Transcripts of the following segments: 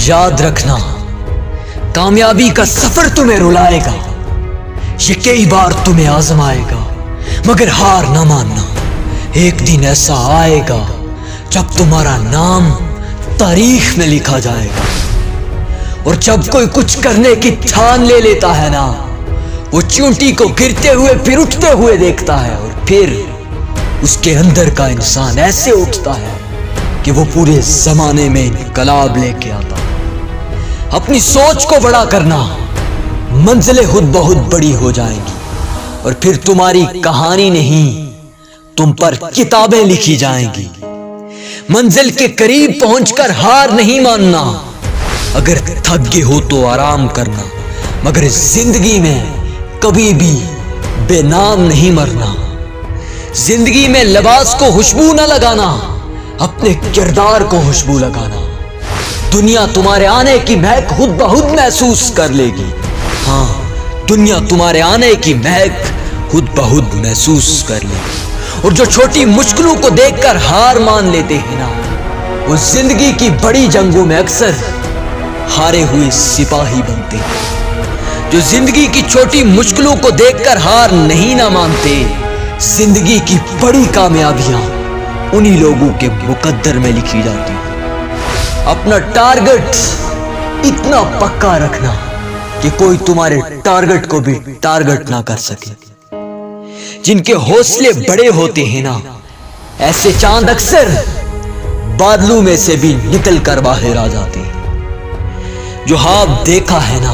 یاد رکھنا، کامیابی کا سفر تمہیں رلائے گا، یہ کئی بار تمہیں آزمائے گا، مگر ہار نہ ماننا۔ ایک دن ایسا آئے گا جب تمہارا نام تاریخ میں لکھا جائے گا، اور جب کوئی کچھ کرنے کی ٹھان لے لیتا ہے نا، وہ چونٹی کو گرتے ہوئے پھر اٹھتے ہوئے دیکھتا ہے، اور پھر اس کے اندر کا انسان ایسے اٹھتا ہے کہ وہ پورے زمانے میں انقلاب لے کے آتا ہے۔ اپنی سوچ کو بڑا کرنا، منزلیں خود بہت بڑی ہو جائیں گی، اور پھر تمہاری کہانی نہیں، تم پر کتابیں لکھی جائیں گی۔ منزل کے قریب پہنچ کر ہار نہیں ماننا، اگر تھک گئے ہو تو آرام کرنا، مگر زندگی میں کبھی بھی بے نام نہیں مرنا۔ زندگی میں لباس کو خوشبو نہ لگانا، اپنے کردار کو خوشبو لگانا۔ دنیا تمہارے آنے کی مہک خود بخود محسوس کر لے گی۔ ہاں، دنیا تمہارے آنے کی مہک خود بخود محسوس کر لے گی۔ اور جو چھوٹی مشکلوں کو دیکھ کر ہار مان لیتے ہیں نا، وہ زندگی کی بڑی جنگوں میں اکثر ہارے ہوئے سپاہی بنتے ہیں۔ جو زندگی کی چھوٹی مشکلوں کو دیکھ کر ہار نہیں نہ مانتے، زندگی کی بڑی کامیابیاں انہی لوگوں کے مقدر میں لکھی جاتی ہیں۔ اپنا ٹارگٹ اتنا پکا رکھنا کہ کوئی تمہارے ٹارگٹ کو بھی ٹارگٹ نہ کر سکے۔ جن کے حوصلے بڑے ہوتے ہیں نا، ایسے چاند اکثر بادلوں میں سے بھی نکل کر باہر آ جاتے ہیں۔ جو خواب دیکھا ہے نا،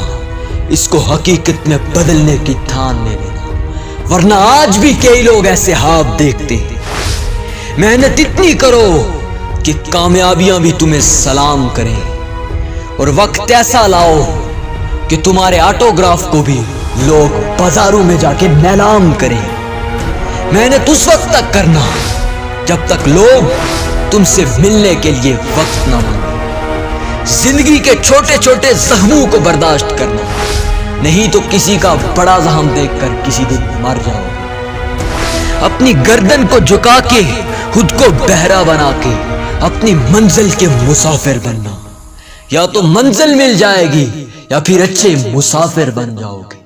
اس کو حقیقت میں بدلنے کی ٹھان لے لینا، ورنہ آج بھی کئی لوگ ایسے خواب دیکھتے ہیں۔ محنت اتنی کرو کہ کامیابیاں بھی تمہیں سلام کریں، اور وقت ایسا لاؤ کہ تمہارے آٹوگراف کو بھی لوگ بازاروں میں جا کے نیلام کریں۔ محنت اس وقت تک کرنا جب تک لوگ تم سے ملنے کے لیے وقت نہ مانگیں۔ زندگی کے چھوٹے چھوٹے زخموں کو برداشت کرنا، نہیں تو کسی کا بڑا زخم دیکھ کر کسی دن مر جاؤ گے۔ اپنی گردن کو جھکا کے خود کو بہرا بنا کے اپنی منزل کے مسافر بننا، یا تو منزل مل جائے گی یا پھر اچھے مسافر بن جاؤ گے۔